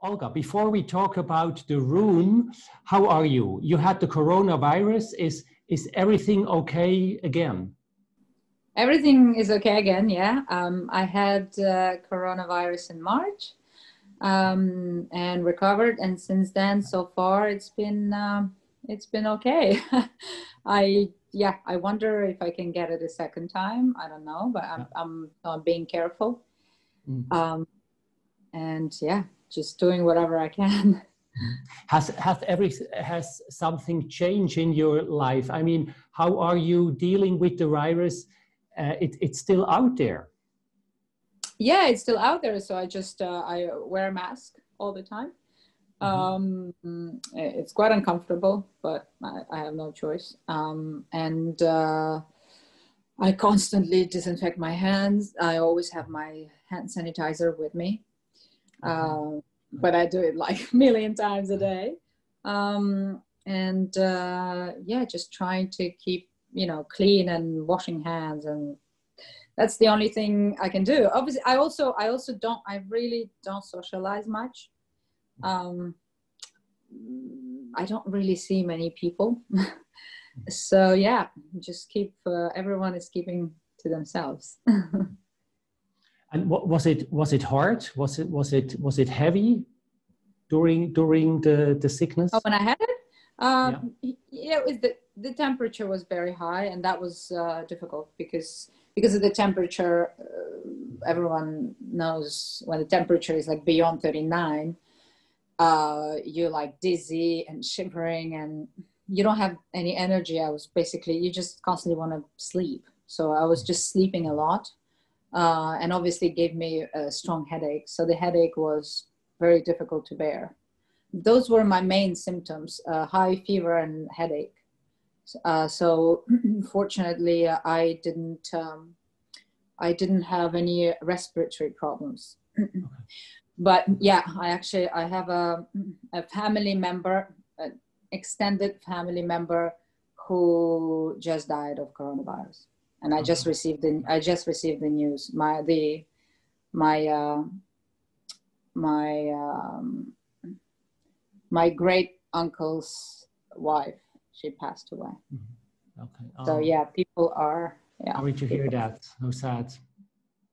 Olga, before we talk about the room, how are you? You had the coronavirus. Is everything okay again? Everything is okay again, yeah. I had coronavirus in March and recovered, and since then, so far, it's been okay. I wonder if I can get it a second time. I don't know, but I'm being careful. Mm. And yeah, just doing whatever I can. Has something changed in your life? I mean, how are you dealing with the virus? It's still out there. Yeah, it's still out there. So I just I wear a mask all the time. It's quite uncomfortable, but I have no choice. And I constantly disinfect my hands. I always have my hand sanitizer with me. But I do it like a million times a day. Yeah, just trying to keep, clean and washing hands, and that's the only thing I can do. Obviously, I really don't socialize much. I don't really see many people. So yeah, just everyone is keeping to themselves. And what was it hard? Was it heavy during the sickness? Oh, when I had it? Yeah, the temperature was very high, and that was difficult because of the temperature. Everyone knows when the temperature is like beyond 39, you're like dizzy and shivering, and you don't have any energy. You just constantly want to sleep. So I was just sleeping a lot, and obviously gave me a strong headache. So the headache was very difficult to bear. Those were my main symptoms: high fever and headache. So fortunately, I didn't have any respiratory problems. Okay. But yeah, I have a family member, an extended family member, who just died of coronavirus, and I just received the news. My great uncle's wife, she passed away. Mm-hmm. Okay. So yeah, people are. Yeah. Sorry to hear that. So sad.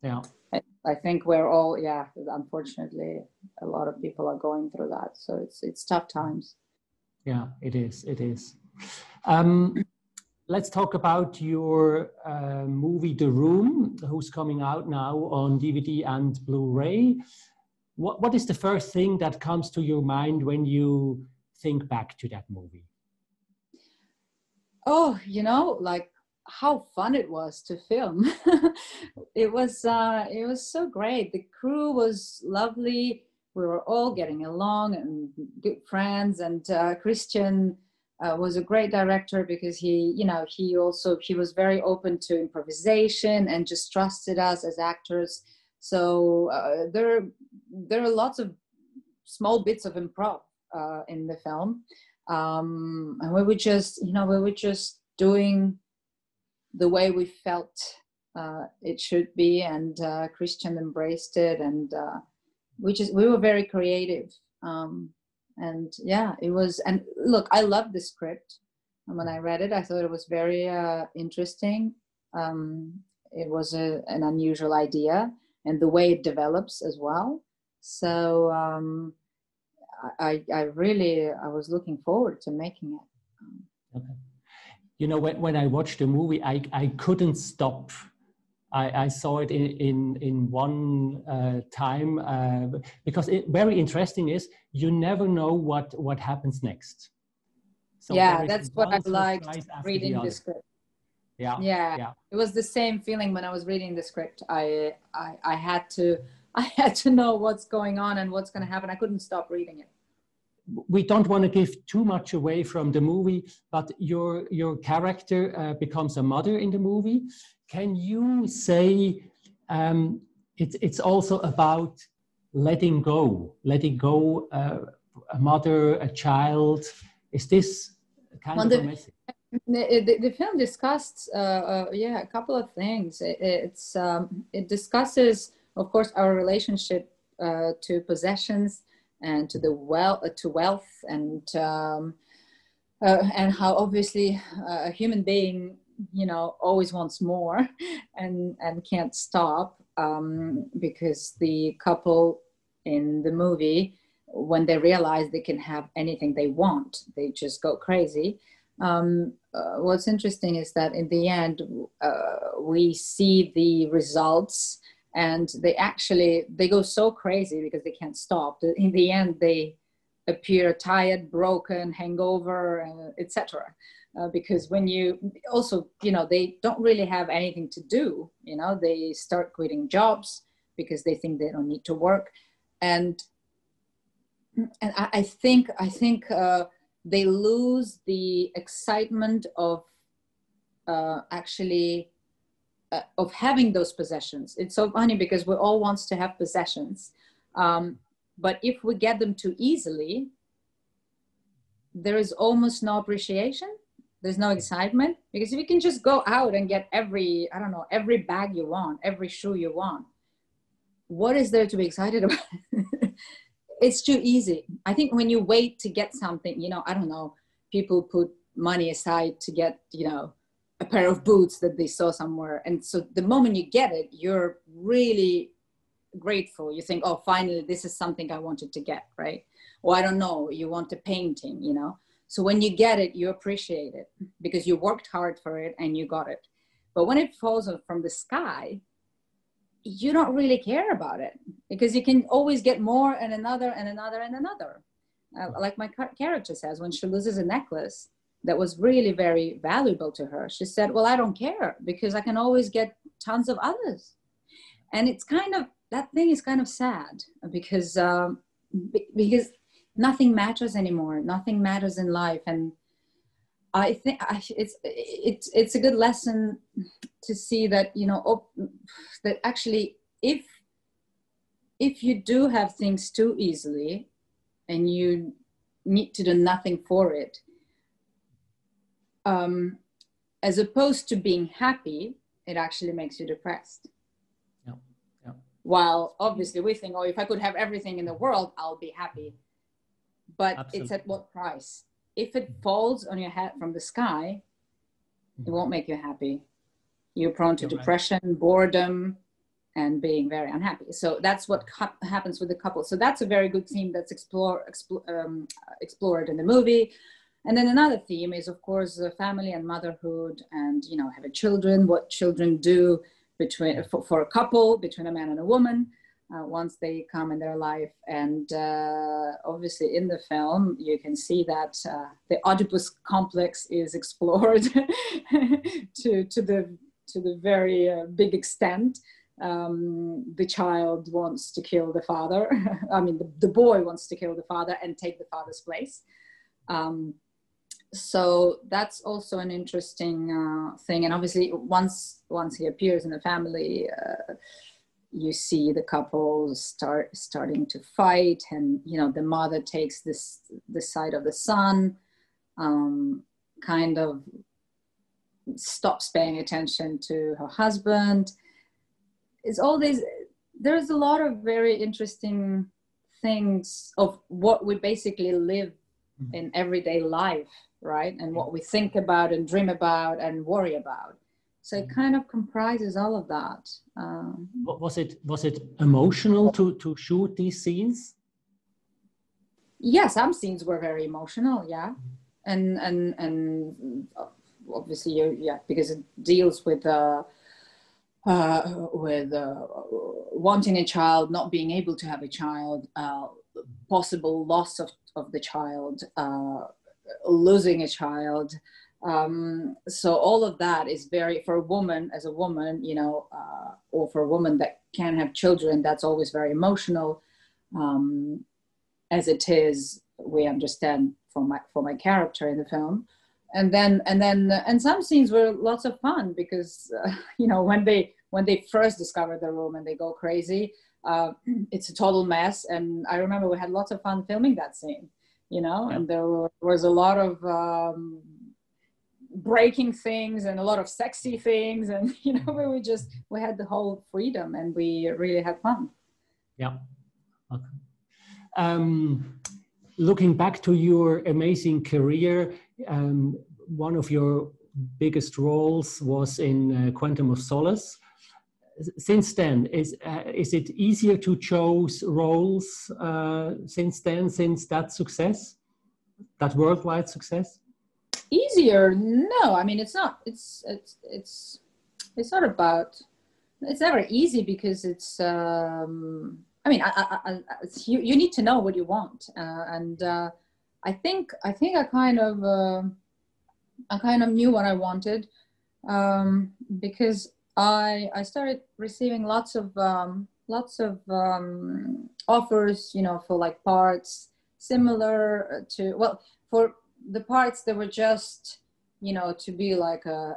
Yeah. I think we're all, unfortunately, a lot of people are going through that. So it's tough times. Yeah, it is. It is. Let's talk about your movie, The Room, who's coming out now on DVD and Blu-ray. What is the first thing that comes to your mind when you think back to that movie? Oh, like how fun it was to film. It was so great. The crew was lovely. We were all getting along and good friends. And Christian was a great director because he was very open to improvisation and just trusted us as actors. So there are lots of small bits of improv in the film, and we were just doing the way we felt it should be, and Christian embraced it, and we were very creative, and yeah, it was. And look, I loved the script, and when I read it, I thought it was very interesting. It was an unusual idea, and the way it develops as well. So I was looking forward to making it. Okay. You know, when I watched the movie, I couldn't stop. I saw it in one time because very interesting is you never know what happens next. So yeah, that's what I liked reading the script. Yeah. It was the same feeling when I was reading the script. I had to know what's going on and what's going to happen. I couldn't stop reading it. We don't want to give too much away from the movie, but your character becomes a mother in the movie. Can you say it's also about letting go a mother, a child? Is this kind of a message? The film discussed a couple of things. It discusses, of course, our relationship to possessions, and to to wealth, and how obviously a human being, you know, always wants more and can't stop, because the couple in the movie, when they realize they can have anything they want, they just go crazy. What's interesting is that in the end, we see the results, and they go so crazy because they can't stop. In the end, they appear tired, broken, hangover, etc. Because when you also, you know, they don't really have anything to do. You know, they start quitting jobs because they think they don't need to work, and I think they lose the excitement of actually of having those possessions. It's so funny because we all wants to have possessions, but if we get them too easily, there is almost no appreciation. There's no excitement, because if you can just go out and get every bag you want, every shoe you want, what is there to be excited about? It's too easy. I think when you wait to get something, you know, I don't know, people put money aside to get, you know, a pair of boots that they saw somewhere. And so the moment you get it, you're really grateful. You think, oh, finally, this is something I wanted to get, right? Or I don't know, you want a painting, you know? So when you get it, you appreciate it because you worked hard for it and you got it. But when it falls from the sky, you don't really care about it because you can always get more and another and another and another. Like my character says, when she loses a necklace that was really very valuable to her, she said, well, I don't care because I can always get tons of others. And it's kind of, that thing is kind of sad because nothing matters anymore. Nothing matters in life. And I think it's a good lesson to see that, you know, that actually if you do have things too easily and you need to do nothing for it, as opposed to being happy, it actually makes you depressed. Yeah. Yeah. While obviously we think, oh, if I could have everything in the world, I'll be happy. But Absolutely. It's at what price? If it falls on your head from the sky, it won't make you happy. You're prone to depression, right. Boredom, and being very unhappy. So that's what happens with the couple. So that's a very good theme that's explored in the movie. And then another theme is, of course, family and motherhood, and, you know, having children, what children do for a couple, between a man and a woman. Once they come in their life. And obviously in the film, you can see that the Oedipus complex is explored to the very big extent. The child wants to kill the father. I mean, the boy wants to kill the father and take the father's place. So that's also an interesting thing. And obviously once he appears in the family, you see the couple starting to fight, and, you know, the mother takes the side of the son, kind of stops paying attention to her husband. It's all these, there's a lot of very interesting things of what we basically live in everyday life, right? And what we think about and dream about and worry about. So it kind of comprises all of that. Was it emotional to shoot these scenes? Yeah, some scenes were very emotional. Yeah, and obviously because it deals with wanting a child, not being able to have a child, possible loss of the child, losing a child. So all of that is very, for a woman, as a woman, you know, or for a woman that can have children, that's always very emotional, as it is, we understand for my character in the film. And some scenes were lots of fun because, you know, when they first discover the room and they go crazy, it's a total mess. And I remember we had lots of fun filming that scene, you know, and there was a lot of breaking things and a lot of sexy things, and, you know, we had the whole freedom and we really had fun. Yeah. Okay. Looking back to your amazing career, one of your biggest roles was in Quantum of Solace. Since then, is it easier to choose roles since then, since that success, that worldwide success? Easier? No, I mean, it's not. It's not about. It's never easy because it's. I mean, you need to know what you want, and I think I kind of knew what I wanted, because I started receiving lots of offers, you know, for like parts similar to, well, for the parts that were just, you know, to be like a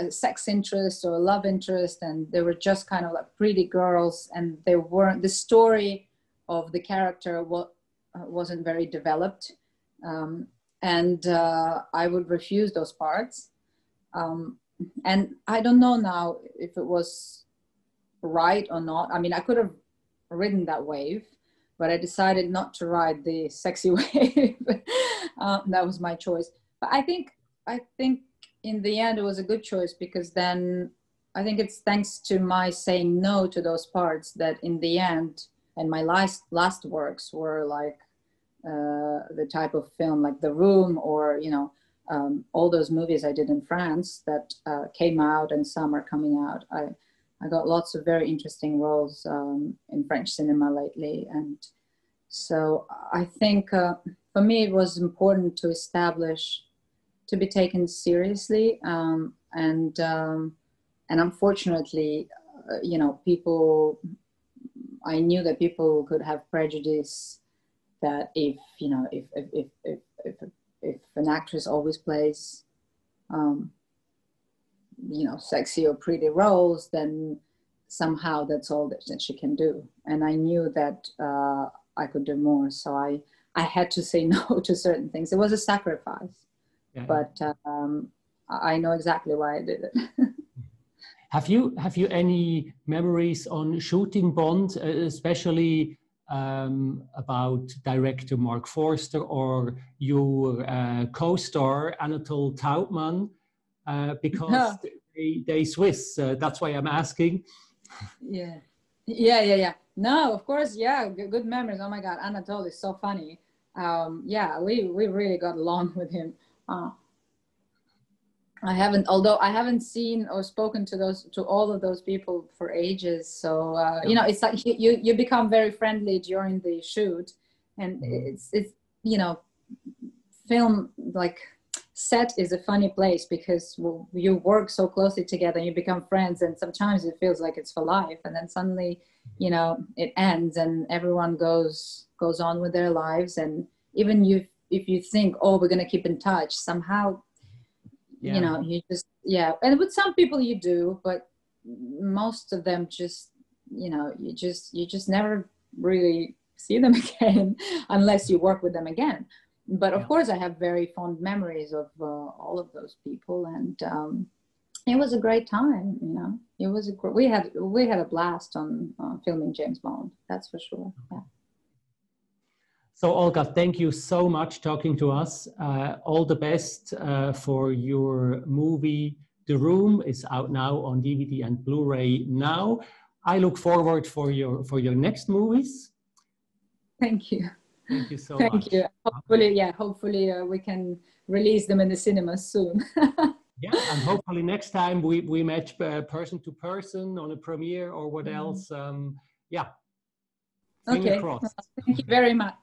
sex interest or a love interest, and they were just kind of like pretty girls, and they weren't, the story of the character wasn't very developed, and I would refuse those parts. And I don't know now if it was right or not. I mean, I could have ridden that wave, but I decided not to ride the sexy wave. That was my choice. But I think in the end it was a good choice, because then I think it's thanks to my saying no to those parts that in the end, and my last works were like the type of film like The Room, or, you know, all those movies I did in France that came out, and some are coming out. I got lots of very interesting roles in French cinema lately. And so I think for me it was important to establish, to be taken seriously. And unfortunately, you know, I knew that people could have prejudice that if, you know, if an actress always plays, you know, sexy or pretty roles, then somehow that's all that she can do. And I knew that I could do more. So I had to say no to certain things. It was a sacrifice, yeah. But I know exactly why I did it. Have you any memories on shooting Bond, especially about director Mark Forster or your co-star Anatole Taubman, because they Swiss. That's why I'm asking. Yeah. No, of course, yeah, good memories. Oh my God, Anatole is so funny. Yeah, we really got along with him. I haven't seen or spoken to all of those people for ages. So you know, it's like you become very friendly during the shoot, and it's you know, film like set is a funny place because you work so closely together, you become friends, and sometimes it feels like it's for life, and then suddenly, you know, it ends and everyone goes on with their lives. And even if you think, oh, we're gonna keep in touch somehow. Yeah. You know, you just, yeah. And with some people you do, but most of them just, you know, you just never really see them again unless you work with them again. But of course I have very fond memories of all of those people. And it was a great time, you know. It was we had a blast on filming James Bond, that's for sure. Yeah. So Olga, thank you so much talking to us. All the best for your movie. The Room is out now on DVD and Blu-ray now. I look forward for your next movies. Thank you. Thank you so much. Thank you. Hopefully we can release them in the cinemas soon. Yeah, and hopefully next time we match person to person on a premiere or what else. Yeah. Fingers crossed. Thank you very much.